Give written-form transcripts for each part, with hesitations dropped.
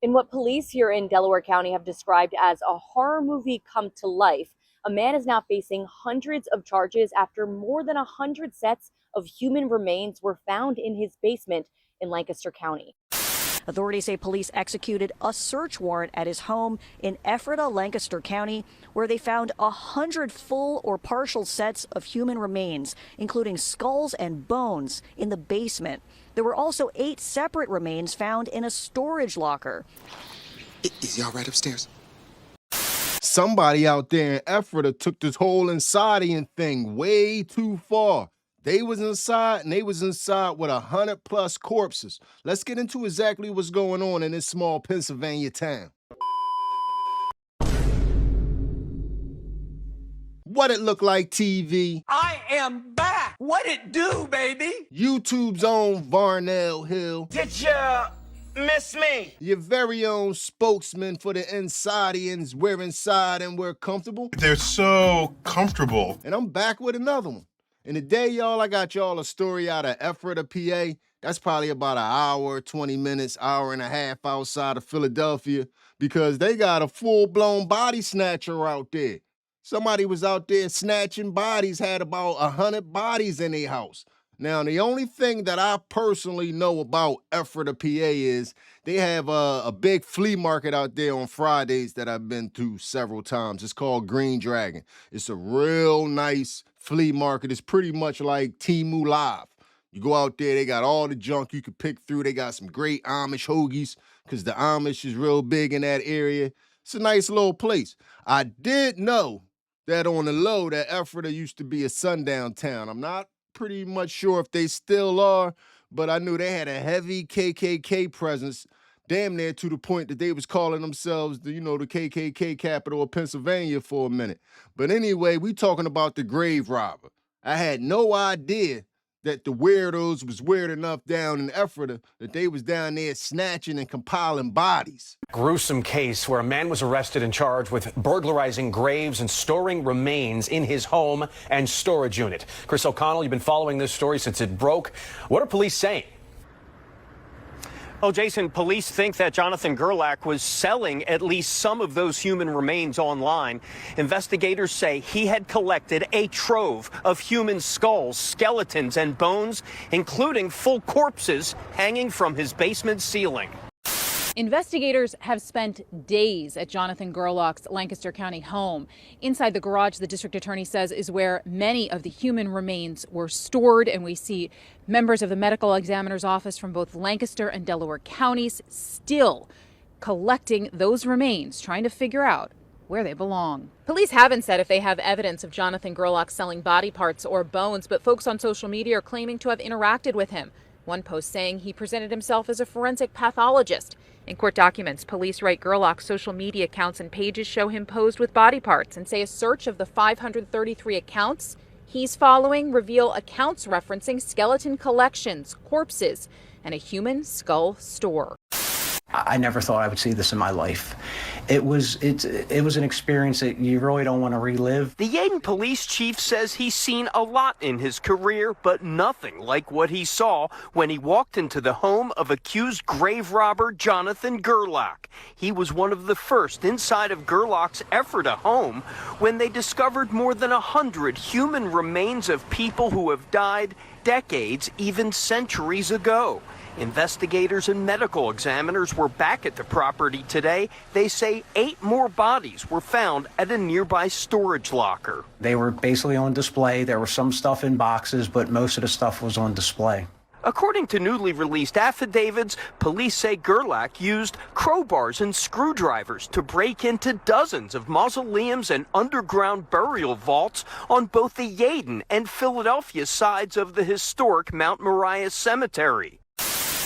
In what police here in Delaware County have described as a horror movie come to life, a man is now facing hundreds of charges after more than 100 sets of human remains were found in his basement in Lancaster County. Authorities say police executed a search warrant at his home in Ephrata, Lancaster County, where they found 100 full or partial sets of human remains, including skulls and bones, in the basement. There were also 8 separate remains found in a storage locker. Is he all right upstairs? Somebody out there in Ephrata took this whole Insodian thing way too far. They was inside, and they was inside with 100+ corpses. Let's get into exactly what's going on in this small Pennsylvania town. What it look like, TV? I am back! What it do, baby? YouTube's own Varnell Hill. Did ya miss me? Your very own spokesman for the Insodians. We're inside and we're comfortable. They're so comfortable. And I'm back with another one. And today, y'all, I got y'all a story out of Ephrata, PA. That's probably about an hour, 20 minutes, hour and a half outside of Philadelphia, because they got a full-blown body snatcher out there. Somebody was out there snatching bodies, had about 100 bodies in their house. Now, the only thing that I personally know about Ephrata, PA is they have a big flea market out there on Fridays that I've been to several times. It's called Green Dragon. It's a real nice flea market. It's pretty much like Temu Live. You go out there, they got all the junk you could pick through. They got some great Amish hoagies because the Amish is real big in that area. It's a nice little place. I did know that on the low that Ephrata used to be a sundown town. I'm not pretty much sure if they still are, but I knew they had a heavy KKK presence, damn near to the point that they was calling themselves the KKK capital of Pennsylvania for a minute. But anyway, we talking about the grave robber. I had no idea that the weirdos was weird enough down in Ephrata that they was down there snatching and compiling bodies. Gruesome case where a man was arrested and charged with burglarizing graves and storing remains in his home and storage unit. Chris O'Connell, you've been following this story since it broke. What are police saying? Well, Jason, police think that Jonathan Gerlach was selling at least some of those human remains online. Investigators say he had collected a trove of human skulls, skeletons, and bones, including full corpses hanging from his basement ceiling. Investigators have spent days at Jonathan Gerlach's Lancaster County home. Inside the garage, the district attorney says, is where many of the human remains were stored. And we see members of the medical examiner's office from both Lancaster and Delaware counties still collecting those remains, trying to figure out where they belong. Police haven't said if they have evidence of Jonathan Gerlach selling body parts or bones, but folks on social media are claiming to have interacted with him. One post saying he presented himself as a forensic pathologist. In court documents, police write Gerlach's social media accounts and pages show him posed with body parts and say a search of the 533 accounts he's following reveal accounts referencing skeleton collections, corpses, and a human skull store. I never thought I would see this in my life. It was an experience that you really don't want to relive. The Yeadon police chief says he's seen a lot in his career, but nothing like what he saw when he walked into the home of accused grave robber Jonathan Gerlach. He was one of the first inside of Gerlach's Ephrata home when they discovered more than 100 human remains of people who have died decades, even centuries ago. Investigators and medical examiners were back at the property today. They say 8 more bodies were found at a nearby storage locker. They were basically on display. There was some stuff in boxes, but most of the stuff was on display. According to newly released affidavits, police say Gerlach used crowbars and screwdrivers to break into dozens of mausoleums and underground burial vaults on both the Yeadon and Philadelphia sides of the historic Mount Moriah Cemetery.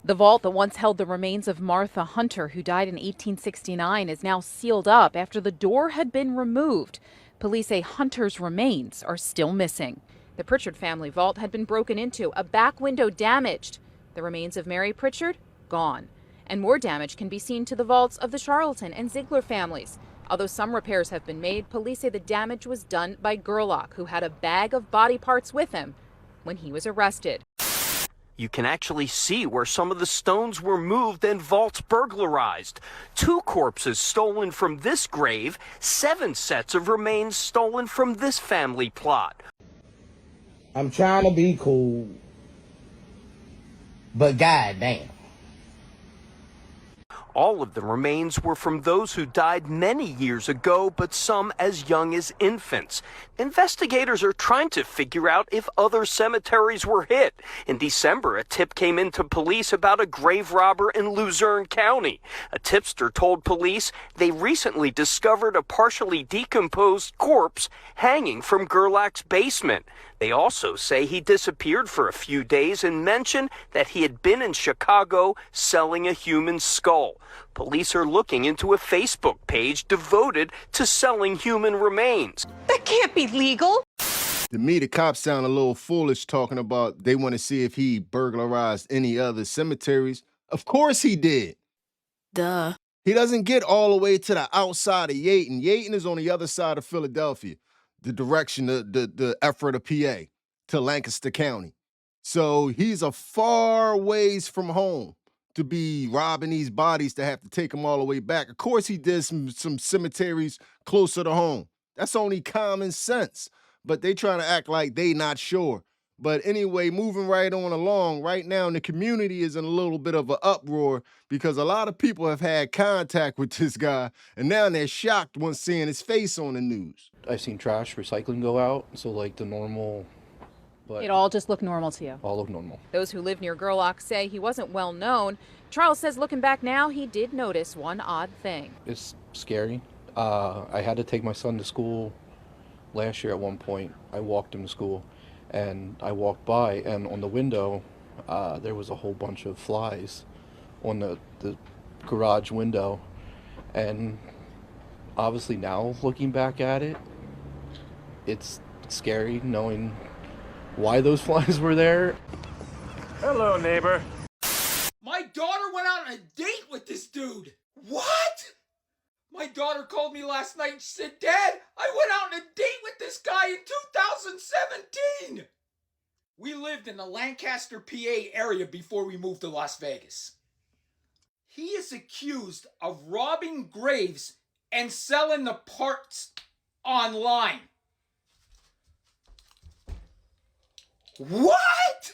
The vault that once held the remains of Martha Hunter, who died in 1869, is now sealed up after the door had been removed. Police say Hunter's remains are still missing. The Pritchard family vault had been broken into, a back window damaged. The remains of Mary Pritchard, gone. And more damage can be seen to the vaults of the Charlton and Ziegler families. Although some repairs have been made, police say the damage was done by Gerlach, who had a bag of body parts with him when he was arrested. You can actually see where some of the stones were moved and vaults burglarized. 2 corpses stolen from this grave, 7 sets of remains stolen from this family plot. I'm trying to be cool, but goddamn. All of the remains were from those who died many years ago, but some as young as infants. Investigators are trying to figure out if other cemeteries were hit. In December, a tip came into police about a grave robber in Luzerne County. A tipster told police they recently discovered a partially decomposed corpse hanging from Gerlach's basement. They also say he disappeared for a few days and mentioned that he had been in Chicago selling a human skull. Police are looking into a Facebook page devoted to selling human remains. That can't be legal. To me, the cops sound a little foolish talking about they want to see if he burglarized any other cemeteries. Of course he did. Duh. He doesn't get all the way to the outside of Yaton. Yaton is on the other side of Philadelphia, the direction, the Ephrata, PA, to Lancaster County. So he's a far ways from home to be robbing these bodies to have to take them all the way back. Of course he did some cemeteries closer to home. That's only common sense. But they trying to act like they not sure. But anyway, moving right on along, right now the community is in a little bit of an uproar because a lot of people have had contact with this guy, and now they're shocked when seeing his face on the news. I've seen trash recycling go out, so like the normal, but It all just looked normal to you. all look normal. Those who live near Gerlach say he wasn't well known. Charles says looking back now, he did notice one odd thing. It's scary. I had to take my son to school last year at one point. I walked him to school, and I walked by, and on the window, there was a whole bunch of flies on the garage window. And obviously now, looking back at it, it's scary knowing why those flies were there. Hello, neighbor. My daughter went out on a date with this dude. What? My daughter called me last night and she said, Dad, I went out on a date with this guy in 2017. We lived in the Lancaster, PA area before we moved to Las Vegas. He is accused of robbing graves and selling the parts online. What?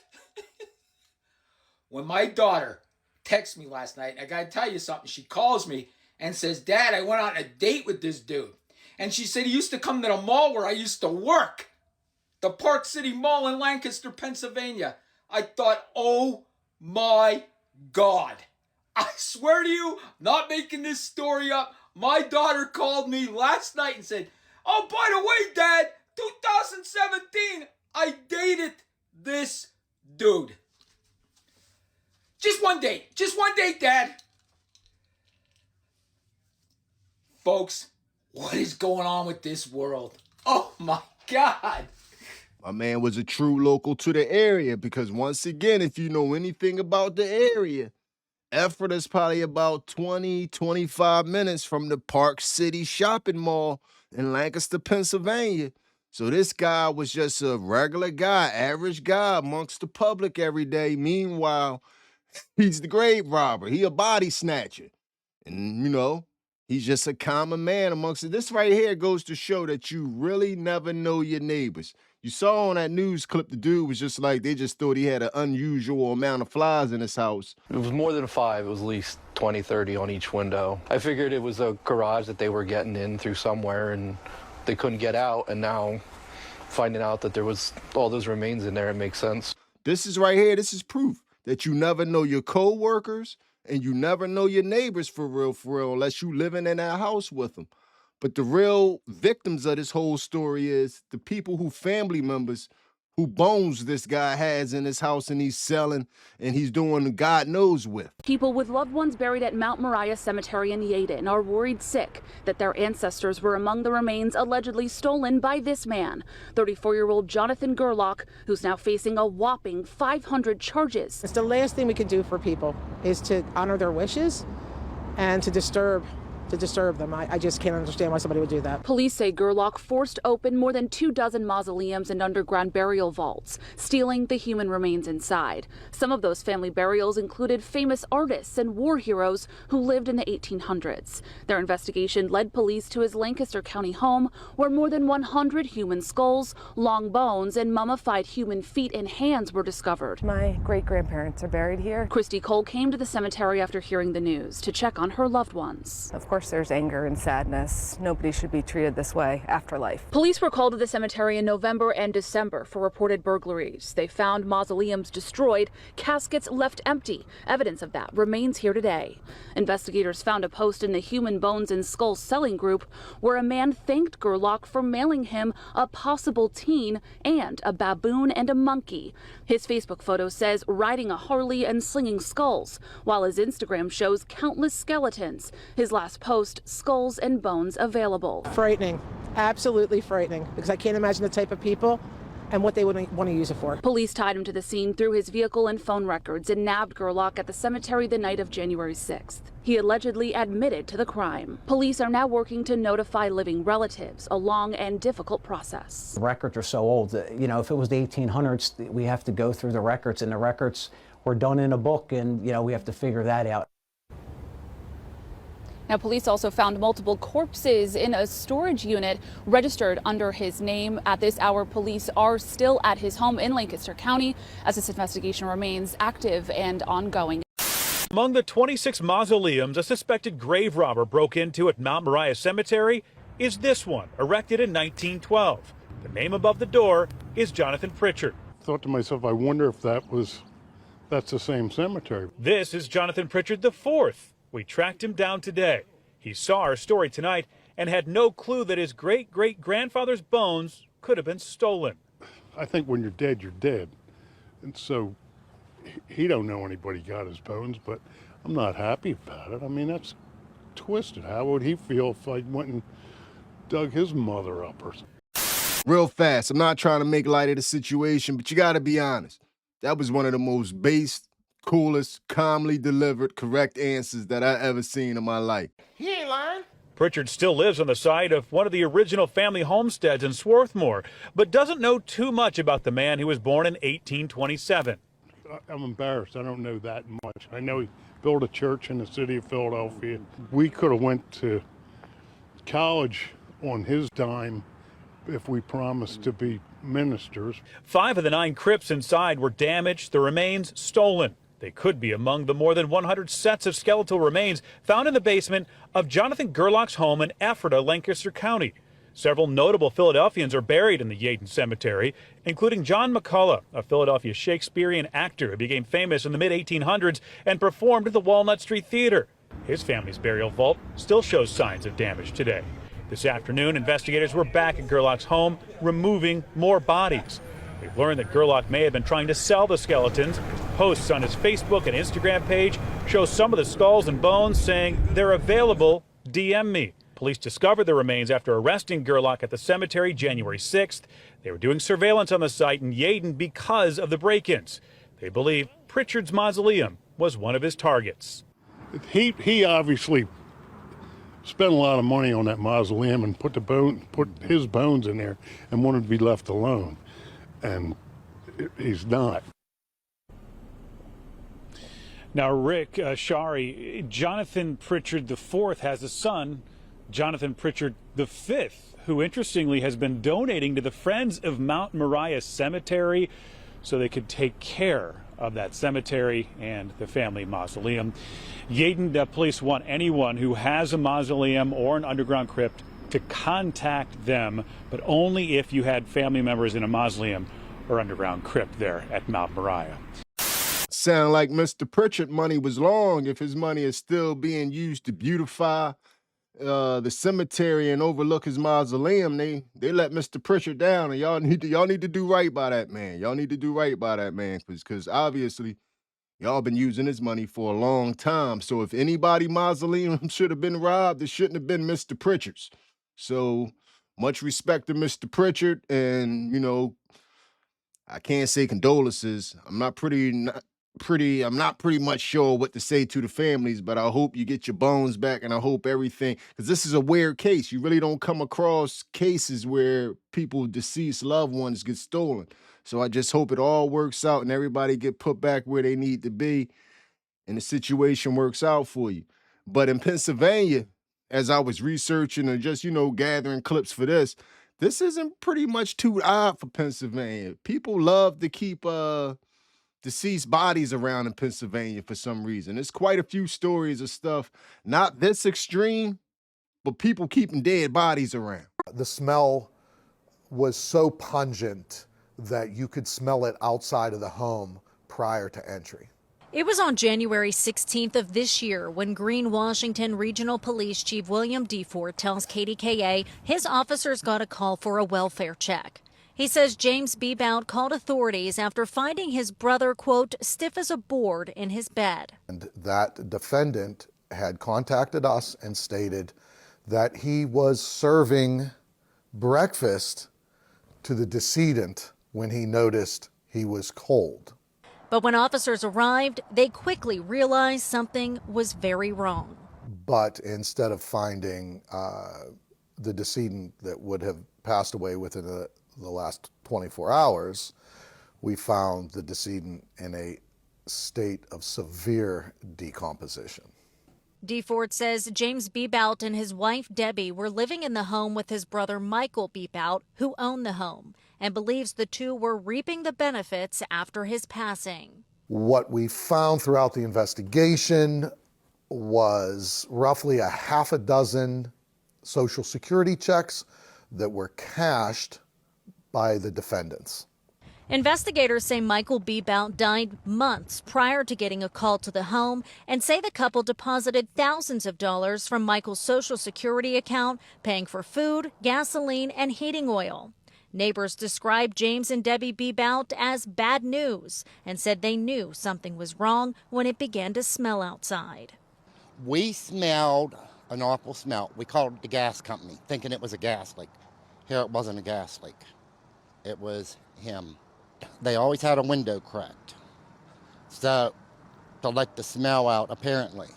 When my daughter texted me last night, I gotta tell you something, she calls me and says, Dad, I went on a date with this dude. And she said he used to come to the mall where I used to work, the Park City Mall in Lancaster, Pennsylvania. I thought, oh my God. I swear to you, not making this story up, my daughter called me last night and said, oh, by the way, Dad, 2017, I dated this dude. Just one date, Dad. Folks, what is going on with this world? Oh my God. My man was a true local to the area because once again, if you know anything about the area, Ephrata is probably about 20-25 minutes from the Park City shopping mall in Lancaster, Pennsylvania. So this guy was just a regular guy, average guy amongst the public every day. Meanwhile, he's the grave robber. He a body snatcher. And, you know, he's just a common man amongst it. This right here goes to show that you really never know your neighbors. You saw on that news clip, the dude was just like, they just thought he had an unusual amount of flies in his house. It was more than 5. It was at least 20, 30 on each window. I figured it was a garage that they were getting in through somewhere and they couldn't get out. And now finding out that there was all those remains in there, it makes sense. This is right here. This is proof that you never know your co-workers and you never know your neighbors for real, unless you living in that house with them. But the real victims of this whole story is the people who family members who bones this guy has in his house and he's selling and he's doing God knows with. People with loved ones buried at Mount Moriah Cemetery in Yaden are worried sick that their ancestors were among the remains allegedly stolen by this man, 34-year-old Jonathan Gerlach, who's now facing a whopping 500 charges. It's the last thing we could do for people is to honor their wishes and to disturb to disturb them. I just can't understand why somebody would do that. Police say Gerlach forced open more than 24 mausoleums and underground burial vaults, stealing the human remains inside. Some of those family burials included famous artists and war heroes who lived in the 1800s. Their investigation led police to his Lancaster County home, where more than 100 human skulls, long bones, and mummified human feet and hands were discovered. My great-grandparents are buried here. Christy Cole came to the cemetery after hearing the news to check on her loved ones. Of course, there's anger and sadness. Nobody should be treated this way after life. Police were called to the cemetery in November and December for reported burglaries. They found mausoleums destroyed, caskets left empty. Evidence of that remains here today. Investigators found a post in the Human Bones and Skulls selling group where a man thanked Gerlach for mailing him a possible teen and a baboon and a monkey. His Facebook photo says riding a Harley and slinging skulls, while his Instagram shows countless skeletons. His last post, skulls and bones available. Frightening, absolutely frightening, because I can't imagine the type of people and what they would want to use it for. Police tied him to the scene through his vehicle and phone records and nabbed Gerlach at the cemetery the night of January 6th. He allegedly admitted to the crime. Police are now working to notify living relatives, a long and difficult process. The records are so old that, you know, if it was the 1800s, we have to go through the records, and the records were done in a book, and, you know, we have to figure that out. Now, police also found multiple corpses in a storage unit registered under his name. At this hour, police are still at his home in Lancaster County as this investigation remains active and ongoing. Among the 26 mausoleums a suspected grave robber broke into at Mount Moriah Cemetery is this one, erected in 1912. The name above the door is Jonathan Pritchard. Thought to myself, I wonder if that's the same cemetery. This is Jonathan Pritchard IV. We tracked him down today. He saw our story tonight and had no clue that his great-great-grandfather's bones could have been stolen. I think when you're dead, you're dead. And so he don't know anybody got his bones, but I'm not happy about it. I mean, that's twisted. How would he feel if I went and dug his mother up or something? Real fast, I'm not trying to make light of the situation, but you gotta be honest. That was one of the most based, coolest, calmly delivered, correct answers that I ever seen in my life. He ain't lying. Pritchard still lives on the site of one of the original family homesteads in Swarthmore, but doesn't know too much about the man who was born in 1827. I'm embarrassed. I don't know that much. I know he built a church in the city of Philadelphia. We could have went to college on his dime if we promised to be ministers. 5 of the 9 crypts inside were damaged, the remains stolen. They could be among the more than 100 sets of skeletal remains found in the basement of Jonathan Gerlach's home in Ephrata, Lancaster County. Several notable Philadelphians are buried in the Yeadon Cemetery, including John McCullough, a Philadelphia Shakespearean actor who became famous in the mid-1800s and performed at the Walnut Street Theater. His family's burial vault still shows signs of damage today. This afternoon, investigators were back at Gerlach's home, removing more bodies. We've learned that Gerlach may have been trying to sell the skeletons. Posts on his Facebook and Instagram page show some of the skulls and bones saying they're available, DM me. Police discovered the remains after arresting Gerlach at the cemetery January 6th. They were doing surveillance on the site in Yeadon because of the break-ins. They believe Pritchard's mausoleum was one of his targets. He obviously spent a lot of money on that mausoleum and put his bones in there and wanted to be left alone. And he's not. Now, Rick Shari, Jonathan Pritchard IV has a son, Jonathan Pritchard V, who interestingly has been donating to the Friends of Mount Moriah Cemetery so they could take care of that cemetery and the family mausoleum. Yeadon police want anyone who has a mausoleum or an underground crypt to contact them, but only if you had family members in a mausoleum or underground crypt there at Mount Moriah. Sound like Mr. Pritchard money was long if his money is still being used to beautify the cemetery and overlook his mausoleum. They let Mr. Pritchard down, and y'all need to do right by that man. Y'all need to do right by that man, because obviously y'all been using his money for a long time. So if anybody mausoleum should have been robbed, it shouldn't have been Mr. Pritchard's. So much respect to Mr. Pritchard, and you know, I can't say condolences. I'm not not pretty much sure what to say to the families, but I hope you get your bones back, and I hope everything, because this is a weird case. You really don't come across cases where deceased loved ones get stolen. So I just hope it all works out and everybody get put back where they need to be and the situation works out for you. But in Pennsylvania, as I was researching and just, gathering clips for this isn't pretty much too odd for Pennsylvania. People love to keep deceased bodies around in Pennsylvania for some reason. There's quite a few stories of stuff, not this extreme, but people keeping dead bodies around. The smell was so pungent that you could smell it outside of the home prior to entry. It was on January 16th of this year when Greene Washington Regional Police Chief William DeFord tells KDKA his officers got a call for a welfare check. He says James Bebout called authorities after finding his brother, quote, stiff as a board in his bed. And that defendant had contacted us and stated that he was serving breakfast to the decedent when he noticed he was cold. But when officers arrived, they quickly realized something was very wrong. But instead of finding the decedent that would have passed away within the last 24 hours, we found the decedent in a state of severe decomposition. DeFord says James Bebout and his wife Debbie were living in the home with his brother Michael Bebout, who owned the home, and believes the two were reaping the benefits after his passing. What we found throughout the investigation was roughly a half a dozen Social Security checks that were cashed by the defendants. Investigators say Michael Bebout died months prior to getting a call to the home and say the couple deposited thousands of dollars from Michael's Social Security account, paying for food, gasoline, and heating oil. Neighbors described James and Debbie Bebout as bad news and said they knew something was wrong when it began to smell outside. We smelled an awful smell. We called the gas company thinking it was a gas leak. Here it wasn't a gas leak. It was him. They always had a window cracked, so to let the smell out, apparently.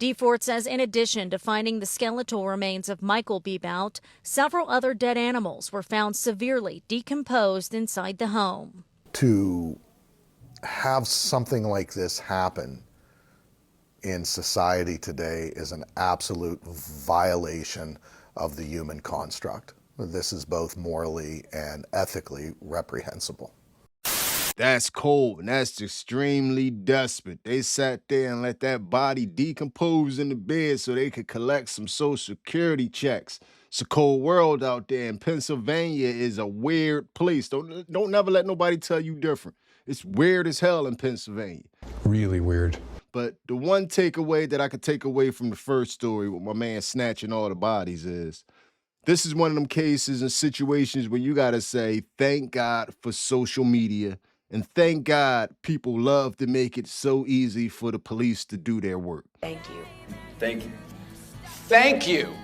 DeFord says in addition to finding the skeletal remains of Michael Bebout, several other dead animals were found severely decomposed inside the home. To have something like this happen in society today is an absolute violation of the human construct. This is both morally and ethically reprehensible. That's cold, and that's extremely desperate. They sat there and let that body decompose in the bed so they could collect some Social Security checks. It's a cold world out there, and Pennsylvania is a weird place. Don't never let nobody tell you different. It's weird as hell in Pennsylvania. Really weird. But the one takeaway that I could take away from the first story with my man snatching all the bodies is, this is one of them cases and situations where you gotta say, thank God for social media. And thank God people love to make it so easy for the police to do their work. Thank you. Thank you. Thank you.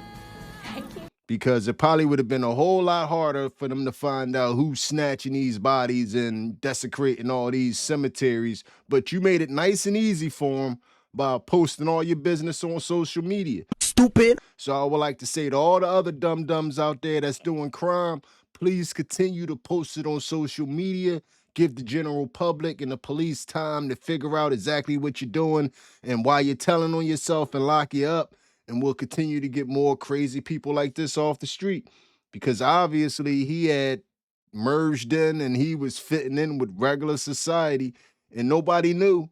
Because it probably would have been a whole lot harder for them to find out who's snatching these bodies and desecrating all these cemeteries. But you made it nice and easy for them by posting all your business on social media. Stupid. So I would like to say to all the other dum-dums out there that's doing crime, please continue to post it on social media. Give the general public and the police time to figure out exactly what you're doing and why you're telling on yourself and lock you up. And we'll continue to get more crazy people like this off the street. Because obviously he had merged in and he was fitting in with regular society and nobody knew,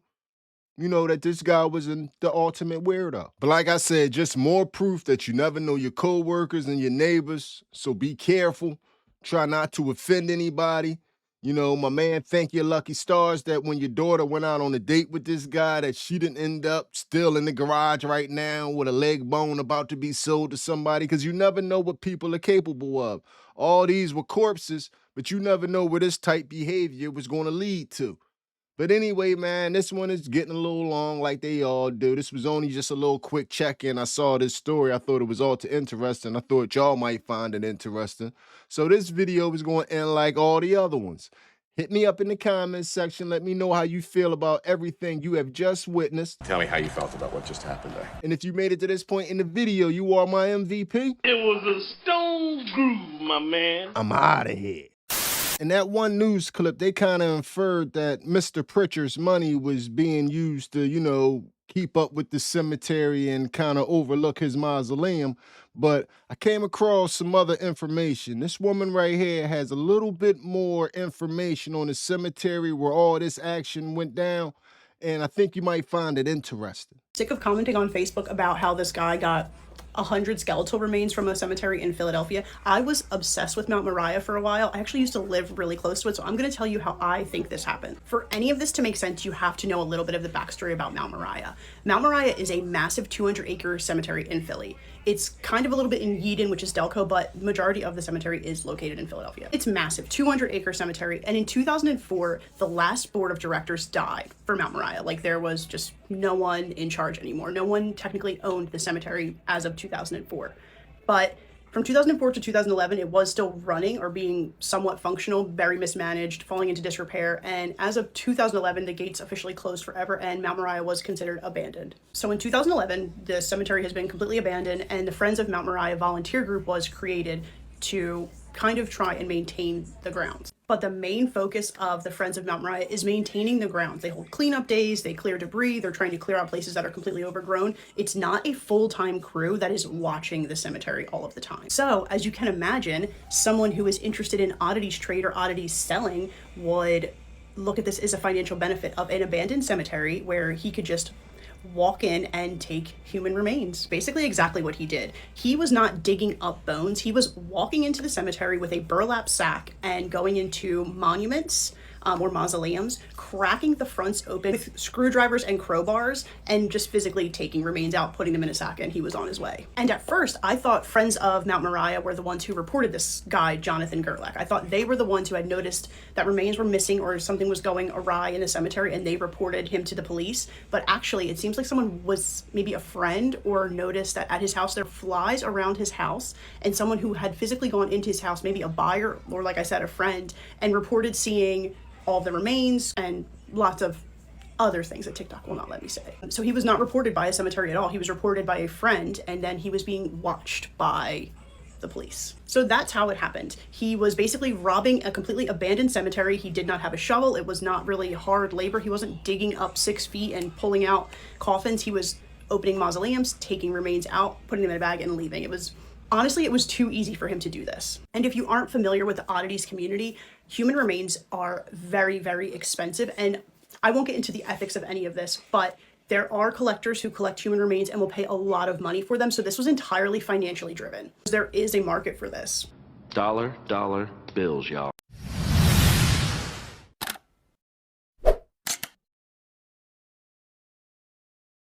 that this guy was the ultimate weirdo. But like I said, just more proof that you never know your co-workers and your neighbors. So be careful. Try not to offend anybody. My man, thank your lucky stars that when your daughter went out on a date with this guy, that she didn't end up still in the garage right now with a leg bone about to be sold to somebody, because you never know what people are capable of. All these were corpses, but you never know where this type behavior was going to lead to. But anyway, man, this one is getting a little long like they all do. This was only just a little quick check-in. I saw this story. I thought it was all too interesting. I thought y'all might find it interesting. So this video is going to end like all the other ones. Hit me up in the comments section. Let me know how you feel about everything you have just witnessed. Tell me how you felt about what just happened there. And if you made it to this point in the video, you are my MVP. It was a stone groove, my man. I'm out of here. In that one news clip, they kind of inferred that Mr. Pritchard's money was being used to, you know, keep up with the cemetery and kind of overlook his mausoleum. But I came across some other information. This woman right here has a little bit more information on the cemetery where all this action went down, and I think you might find it interesting. Sick of commenting on Facebook about how this guy got 100 skeletal remains from a cemetery in Philadelphia. I was obsessed with Mount Moriah for a while. I actually used to live really close to it, so I'm going to tell you how I think this happened. For any of this to make sense, you have to know a little bit of the backstory about Mount Moriah. Mount Moriah is a massive 200-acre cemetery in Philly. It's kind of a little bit in Yeadon, which is Delco, but the majority of the cemetery is located in Philadelphia. It's massive, 200-acre cemetery, and in 2004, the last board of directors died for Mount Moriah. Like, there was just no one in charge anymore. No one technically owned the cemetery as of 2004. But from 2004 to 2011, it was still running or being somewhat functional, very mismanaged, falling into disrepair. And as of 2011, the gates officially closed forever and Mount Moriah was considered abandoned. So in 2011, the cemetery has been completely abandoned and the Friends of Mount Moriah volunteer group was created to kind of try and maintain the grounds. But the main focus of the Friends of Mount Moriah is maintaining the grounds. They hold cleanup days, they clear debris, they're trying to clear out places that are completely overgrown. It's not a full-time crew that is watching the cemetery all of the time. So, as you can imagine, someone who is interested in oddities trade or oddities selling would look at this as a financial benefit of an abandoned cemetery where he could just walk in and take human remains. Basically exactly what he did. He was not digging up bones. He was walking into the cemetery with a burlap sack and going into monuments or mausoleums, cracking the fronts open with screwdrivers and crowbars, and just physically taking remains out, putting them in a sack, and he was on his way. And at first, I thought Friends of Mount Moriah were the ones who reported this guy, Jonathan Gerlach. I thought they were the ones who had noticed that remains were missing or something was going awry in the cemetery, and they reported him to the police. But actually, it seems like someone was maybe a friend or noticed that at his house there were flies around his house, and someone who had physically gone into his house, maybe a buyer or, like I said, a friend, and reported seeing all the remains and lots of other things that TikTok will not let me say. So he was not reported by a cemetery at all. He was reported by a friend, and then he was being watched by the police. So that's how it happened. He was basically robbing a completely abandoned cemetery. He did not have a shovel. It was not really hard labor. He wasn't digging up 6 feet and pulling out coffins. He was opening mausoleums, taking remains out, putting them in a bag, and leaving. Honestly, it was too easy for him to do this. And if you aren't familiar with the oddities community, human remains are very, very expensive. And I won't get into the ethics of any of this, but there are collectors who collect human remains and will pay a lot of money for them. So this was entirely financially driven. There is a market for this. Dollar bills, y'all.